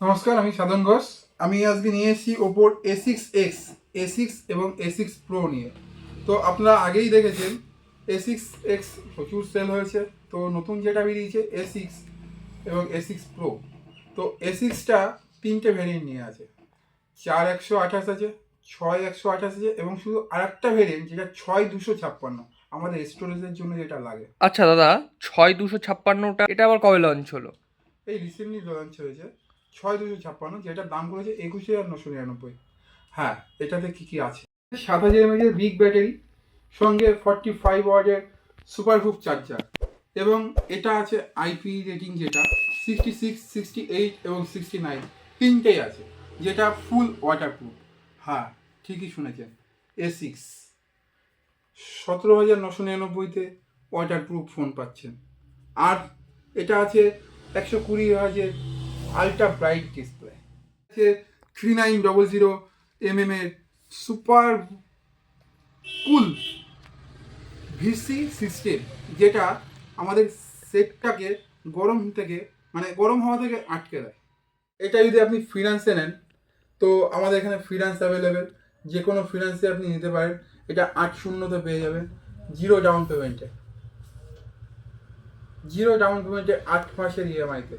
নমস্কার, আমি সাধন ঘোষ। আমি আজকে নিয়ে এসেছি ওপোর A6X, A6 এবং A6 Pro নিয়ে। তো আপনারা আগেই দেখেছেন A6X প্রচুর সেল হয়েছে। তো নতুন যেটা বেরিয়েছে A6 এবং A6 Pro। তো A6টা তিনটে ভ্যারিয়েন্ট নিয়ে আছে, 4128 আছে, 6128 আছে এবং শুধু আরেকটা ভ্যারিয়েন্ট যেটা 6256, আমাদের স্টোরেজের জন্য যেটা লাগে। আচ্ছা দাদা, 6256টা এটা আবার কবে লঞ্চ হলো? এই রিসেন্টলি লঞ্চ হয়েছে 6256, যেটার দাম করেছে 21999। হ্যাঁ, এটাতে কি কি আছে? 7000 mAh বিগ ব্যাটারি, সঙ্গে 45 ওয়াটের সুপারহুপ চার্জার, এবং এটা আছে আইপি রেটিং যেটা 66, 68 এবং 69 তিনটেই আছে, যেটা ফুল ওয়াটারপ্রুফ। হ্যাঁ, ঠিকই শুনেছেন, A6 17,999-তে ওয়াটারপ্রুফ ফোন পাচ্ছেন। আর এটা আছে 120 Hz আলট্রা ব্রাইট ডিসপ্লে, আছে 3900 এর সুপার কুল ভিসি সিস্টেম, যেটা আমাদের সেটটাকে গরম থেকে গরম হওয়া থেকে আটকে দেয়। এটা যদি আপনি ফিনান্সে নেন, তো আমাদের এখানে ফিনান্স অ্যাভেলেবেল, যে কোনো ফিনান্সে আপনি নিতে পারেন। এটা 8-0-তে পেয়ে যাবেন, জিরো ডাউন পেমেন্টে, 8 মাসের ইএমআইতে।